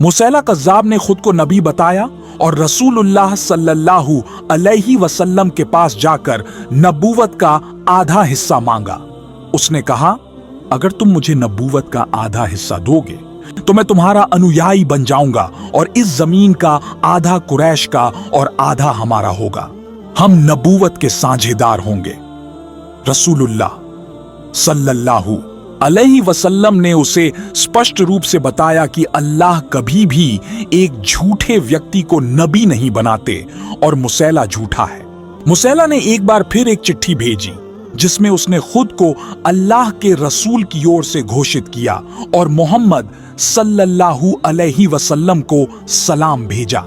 मुसैला कज़्ज़ाब ने खुद को नबी बताया और रसूलुल्लाह सल्लल्लाहु अलैहि वसल्लम के पास जाकर नबूवत का आधा हिस्सा मांगा। उसने कहा, अगर तुम मुझे नबूवत का आधा हिस्सा दोगे तो मैं तुम्हारा अनुयायी बन जाऊंगा और इस जमीन का आधा कुरैश का और आधा हमारा होगा। हम नबूवत के साझेदार होंगे। रसूलुल्लाह सल्लल्लाहु अलैहि वसल्लम ने उसे स्पष्ट रूप से बताया कि अल्लाह कभी भी एक झूठे व्यक्ति को नबी नहीं बनाते और मुसैला झूठा है। मुसैला ने एक बार फिर एक चिट्ठी भेजी जिसमें उसने खुद को अल्लाह के रसूल की ओर से घोषित किया और मोहम्मद सल्लल्लाहु अलैहि वसल्लम को सलाम भेजा।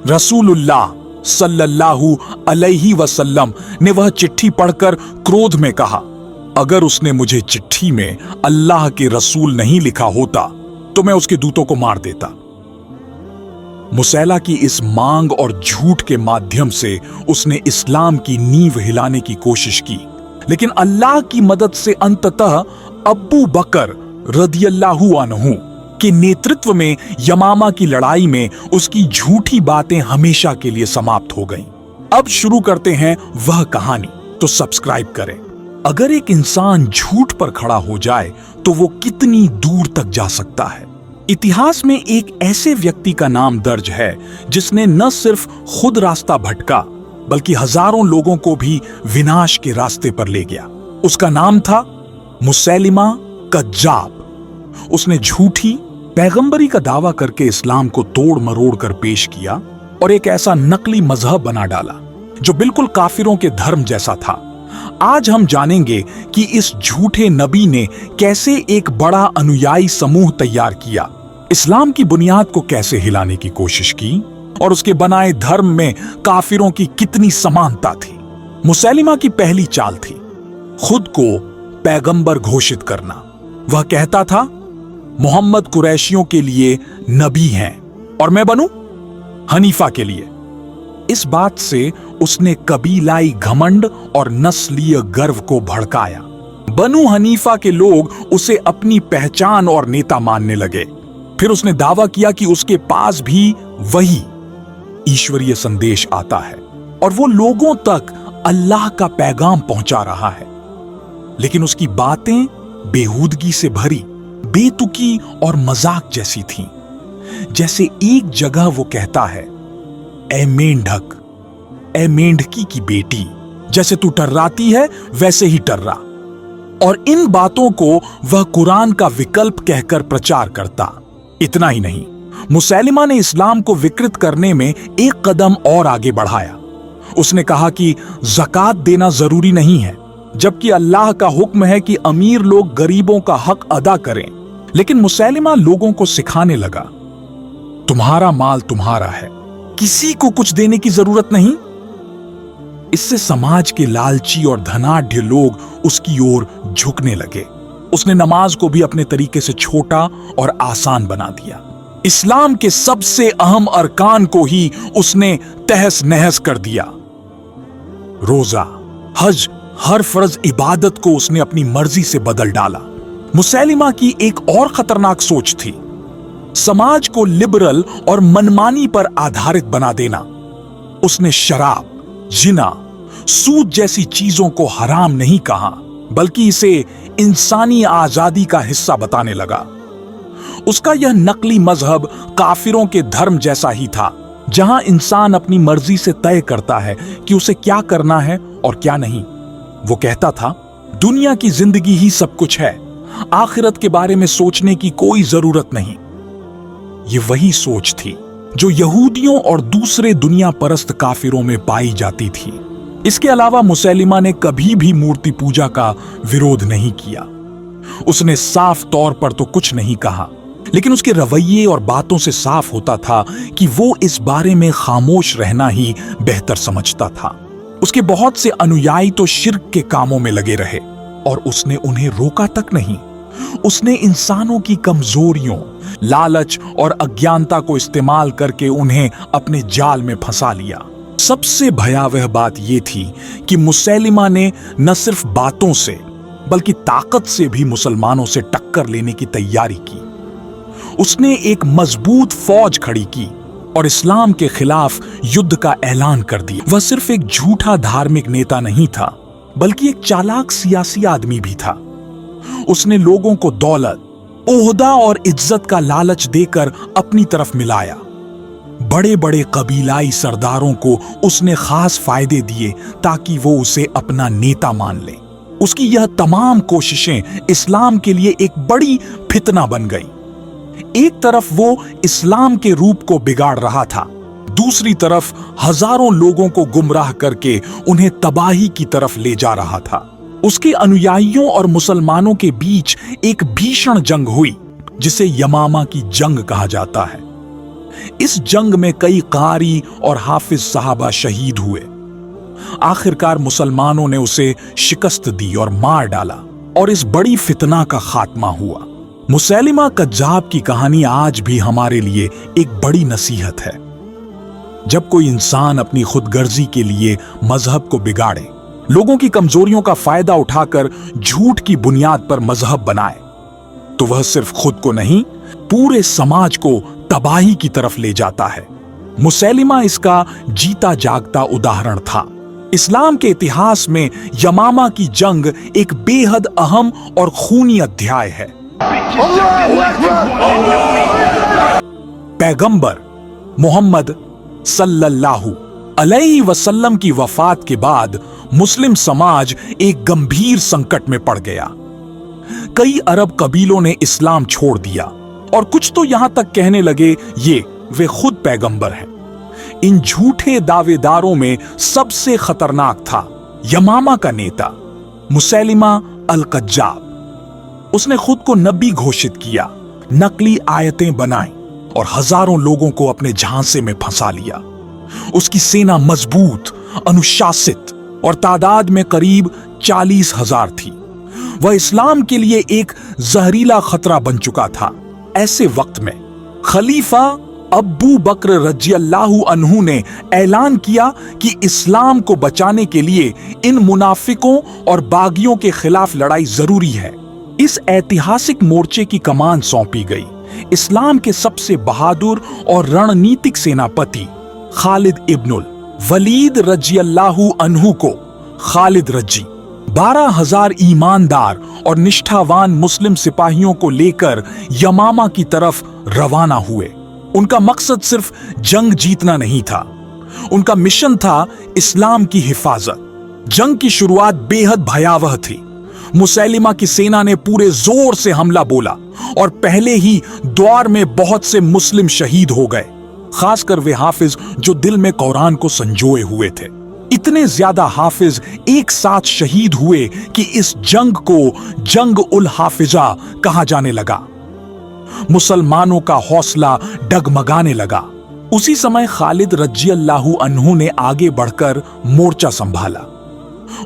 रसूलुल्लाह सल्लल्लाहु अलैहि वसल्लम ने वह चिट्ठी पढ़कर क्रोध में कहा, अगर उसने मुझे चिट्ठी में अल्लाह के रसूल नहीं लिखा होता तो मैं उसके दूतों को मार देता। मुसैला की इस मांग और झूठ के माध्यम से उसने इस्लाम की नींव हिलाने की कोशिश की, लेकिन अल्लाह की मदद से अंततः अब्बू बकर रदियल्लाहु अन्हु के नेतृत्व में यमामा की लड़ाई में उसकी झूठी बातें हमेशा के लिए समाप्त हो गईं। अब शुरू करते हैं वह कहानी, तो सब्सक्राइब करें। अगर एक इंसान झूठ पर खड़ा हो जाए तो वो कितनी दूर तक जा सकता है। इतिहास में एक ऐसे व्यक्ति का नाम दर्ज है जिसने न सिर्फ खुद रास्ता भटका बल्कि हजारों लोगों को भी विनाश के रास्ते पर ले गया। उसका नाम था मुसैलिमा कज़्ज़ाब। उसने झूठी पैगंबरी का दावा करके इस्लाम को तोड़ मरोड़ कर पेश किया और एक ऐसा नकली मजहब बना डाला जो बिल्कुल काफिरों के धर्म जैसा था। आज हम जानेंगे कि इस झूठे नबी ने कैसे एक बड़ा अनुयायी समूह तैयार किया, इस्लाम की बुनियाद को कैसे हिलाने की कोशिश की और उसके बनाए धर्म में काफिरों की कितनी समानता थी। मुसैलिमा की पहली चाल थी खुद को पैगंबर घोषित करना। वह कहता था, मोहम्मद कुरैशियों के लिए नबी हैं और मैं बनूं हनीफा के लिए। इस बात से उसने कबीलाई घमंड और नस्लीय गर्व को भड़काया। बनु हनीफा के लोग उसे अपनी पहचान और नेता मानने लगे। फिर उसने दावा किया कि उसके पास भी वही ईश्वरीय संदेश आता है और वो लोगों तक अल्लाह का पैगाम पहुंचा रहा है। लेकिन उसकी बातें बेहूदगी से भरी, बेतुकी और मजाक जैसी थीं। जैसे एक जगह वो कहता है, ए मेंढक, ए मेंढकी की बेटी, जैसे तू टर्राती है वैसे ही टर्रा। और इन बातों को वह कुरान का विकल्प कहकर प्रचार करता। इतना ही नहीं, मुसैलिमा ने इस्लाम को विकृत करने में एक कदम और आगे बढ़ाया। उसने कहा कि ज़कात देना जरूरी नहीं है, जबकि अल्लाह का हुक्म है कि अमीर लोग गरीबों का हक अदा करें। लेकिन मुसैलिमा लोगों को सिखाने लगा, तुम्हारा माल तुम्हारा है, किसी को कुछ देने की जरूरत नहीं। इससे समाज के लालची और धनाढ्य लोग उसकी ओर झुकने लगे। उसने नमाज को भी अपने तरीके से छोटा और आसान बना दिया। इस्लाम के सबसे अहम अरकान को ही उसने तहस नहस कर दिया। रोजा, हज, हर फर्ज इबादत को उसने अपनी मर्जी से बदल डाला। मुसैलिमा की एक और खतरनाक सोच थी, समाज को लिबरल और मनमानी पर आधारित बना देना। उसने शराब, जिना, सूद जैसी चीजों को हराम नहीं कहा, बल्कि इसे इंसानी आजादी का हिस्सा बताने लगा। उसका यह नकली मजहब काफिरों के धर्म जैसा ही था, जहां इंसान अपनी मर्जी से तय करता है कि उसे क्या करना है और क्या नहीं। वो कहता था, दुनिया की जिंदगी ही सब कुछ है, आखिरत के बारे में सोचने की कोई जरूरत नहीं। ये वही सोच थी जो यहूदियों और दूसरे दुनिया परस्त काफिरों में पाई जाती थी। इसके अलावा मुसैलिमा ने कभी भी मूर्ति पूजा का विरोध नहीं किया। उसने साफ तौर पर तो कुछ नहीं कहा, लेकिन उसके रवैये और बातों से साफ होता था कि वो इस बारे में खामोश रहना ही बेहतर समझता था। उसके बहुत से अनुयायी तो शिर्क के कामों में लगे रहे और उसने उन्हें रोका तक नहीं। उसने इंसानों की कमजोरियों, लालच और अज्ञानता को इस्तेमाल करके उन्हें अपने जाल में फंसा लिया। सबसे भयावह बात यह थी कि मुसैलिमा ने न सिर्फ बातों से बल्कि ताकत से भी मुसलमानों से टक्कर लेने की तैयारी की। उसने एक मजबूत फौज खड़ी की और इस्लाम के खिलाफ युद्ध का ऐलान कर दिया। वह सिर्फ एक झूठा धार्मिक नेता नहीं था, बल्कि एक चालाक सियासी आदमी भी था। उसने लोगों को दौलत, ओहदा और इज्जत का लालच देकर अपनी तरफ मिलाया। बड़े बड़े कबीलाई सरदारों को उसने खास फायदे दिए ताकि वो उसे अपना नेता मान ले। उसकी यह तमाम कोशिशें इस्लाम के लिए एक बड़ी फितना बन गई। एक तरफ वो इस्लाम के रूप को बिगाड़ रहा था, दूसरी तरफ हजारों लोगों को गुमराह करके उन्हें तबाही की तरफ ले जा रहा था। उसके अनुयायियों और मुसलमानों के बीच एक भीषण जंग हुई, जिसे यमामा की जंग कहा जाता है। इस जंग में कई कारी और हाफिज सहाबा शहीद हुए। आखिरकार मुसलमानों ने उसे शिकस्त दी और मार डाला और इस बड़ी फितना का खात्मा हुआ। मुसैलिमा कज्जाब की कहानी आज भी हमारे लिए एक बड़ी नसीहत है। जब कोई इंसान अपनी खुदगर्जी के लिए मजहब को बिगाड़े, लोगों की कमजोरियों का फायदा उठाकर झूठ की बुनियाद पर मजहब बनाए, तो वह सिर्फ खुद को नहीं, पूरे समाज को तबाही की तरफ ले जाता है। मुसैलिमा इसका जीता जागता उदाहरण था। इस्लाम के इतिहास में यमामा की जंग एक बेहद अहम और खूनी अध्याय है। पैगंबर मोहम्मद सल्लल्लाहु अलैहि वसल्लम की वफात के बाद मुस्लिम समाज एक गंभीर संकट में पड़ गया। कई अरब कबीलों ने इस्लाम छोड़ दिया और कुछ तो यहां तक कहने लगे वे खुद पैगंबर हैं। इन झूठे दावेदारों में सबसे खतरनाक था यमामा का नेता मुसैलिमा अल कज्जाब। उसने खुद को नबी घोषित किया, नकली आयतें बनाई और हजारों लोगों को अपने झांसे में फंसा लिया। उसकी सेना मजबूत, अनुशासित और तादाद में करीब 40,000 थी। वह इस्लाम के लिए एक जहरीला खतरा बन चुका था। ऐसे वक्त में खलीफा अब्बू बकर रज़ियल्लाहु अन्हु ने ऐलान किया कि इस्लाम को बचाने के लिए इन मुनाफिकों और बागियों के खिलाफ लड़ाई जरूरी है। इस ऐतिहासिक मोर्चे की कमान सौंपी गई इस्लाम के सबसे बहादुर और रणनीतिक सेनापति खालिद इब्नुल वलीद रज़ियल्लाहु अन्हु को। खालिद रज्जी 12,000 ईमानदार और निष्ठावान मुस्लिम सिपाहियों को लेकर यमामा की तरफ रवाना हुए। उनका मकसद सिर्फ जंग जीतना नहीं था, उनका मिशन था इस्लाम की हिफाजत। जंग की शुरुआत बेहद भयावह थी। मुसैलिमा की सेना ने पूरे जोर से हमला बोला और पहले ही दौर में बहुत से मुस्लिम शहीद हो गए, खासकर वे हाफिज जो दिल में कुरान को संजोए हुए थे। इतने ज्यादा हाफिज एक साथ शहीद हुए कि इस जंग को जंग उल हाफिजा कहा जाने लगा। मुसलमानों का हौसला डगमगाने लगा। उसी समय खालिद रज़ियल्लाहु अन्हु ने आगे बढ़कर मोर्चा संभाला।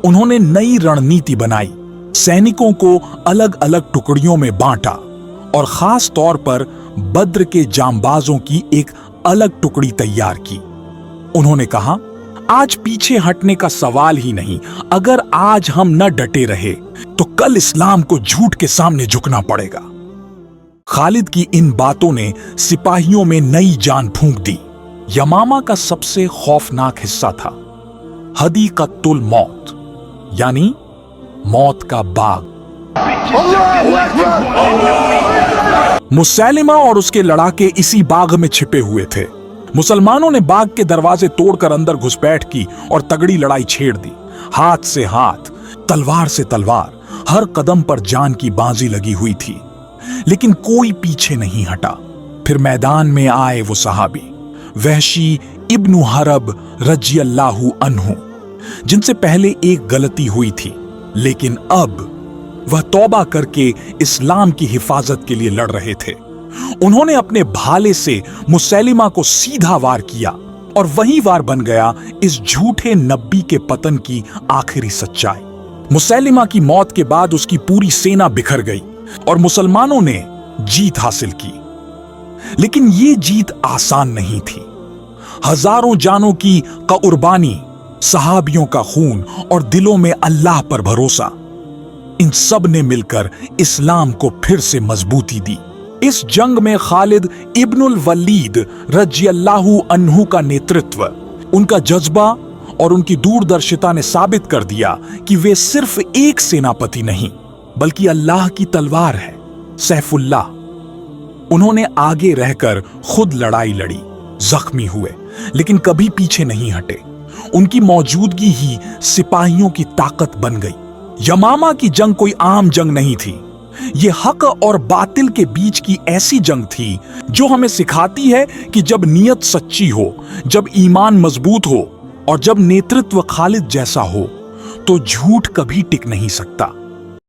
उन्होंने नई रणनीति बनाई, सैनिकों को अलग अलग टुकड़ियों में बांटा और खास तौर पर बद्र के जांबाजों की एक अलग टुकड़ी तैयार की। उन्होंने कहा, आज पीछे हटने का सवाल ही नहीं। अगर आज हम न डटे रहे तो कल इस्लाम को झूठ के सामने झुकना पड़ेगा। खालिद की इन बातों ने सिपाहियों में नई जान फूंक दी। यमामा का सबसे खौफनाक हिस्सा था हदीकतुल मौत, यानी मौत का बाग। मुसैलिमा और उसके लड़ाके इसी बाग में छिपे हुए थे। मुसलमानों ने बाग के दरवाजे तोड़कर अंदर घुसपैठ की और तगड़ी लड़ाई छेड़ दी। हाथ से हाथ, तलवार से तलवार, हर कदम पर जान की बाजी लगी हुई थी, लेकिन कोई पीछे नहीं हटा। फिर मैदान में आए वो सहाबी वहशी इब्नु हरब रज़ियल्लाहु अन्हु, जिनसे पहले एक गलती हुई थी, लेकिन अब वह तौबा करके इस्लाम की हिफाजत के लिए लड़ रहे थे। उन्होंने अपने भाले से मुसैलिमा को सीधा वार किया और वही वार बन गया इस झूठे नबी के पतन की आखिरी सच्चाई। मुसैलिमा की मौत के बाद उसकी पूरी सेना बिखर गई और मुसलमानों ने जीत हासिल की। लेकिन ये जीत आसान नहीं थी। हजारों जानों की कुर्बानी, सहाबियों का खून और दिलों में अल्लाह पर भरोसा, इन सब ने मिलकर इस्लाम को फिर से मजबूती दी। इस जंग में खालिद इब्नुल वलीद रज़ियल्लाहु अन्हु का नेतृत्व, उनका जज्बा और उनकी दूरदर्शिता ने साबित कर दिया कि वे सिर्फ एक सेनापति नहीं बल्कि अल्लाह की तलवार है, सैफुल्लाह। उन्होंने आगे रहकर खुद लड़ाई लड़ी, जख्मी हुए, लेकिन कभी पीछे नहीं हटे। उनकी मौजूदगी ही सिपाहियों की ताकत बन गई। यमामा की जंग कोई आम जंग नहीं थी। ये हक और बातिल के बीच की ऐसी जंग थी जो हमें सिखाती है कि जब नीयत सच्ची हो, जब ईमान मजबूत हो और जब नेतृत्व खालिद जैसा हो तो झूठ कभी टिक नहीं सकता।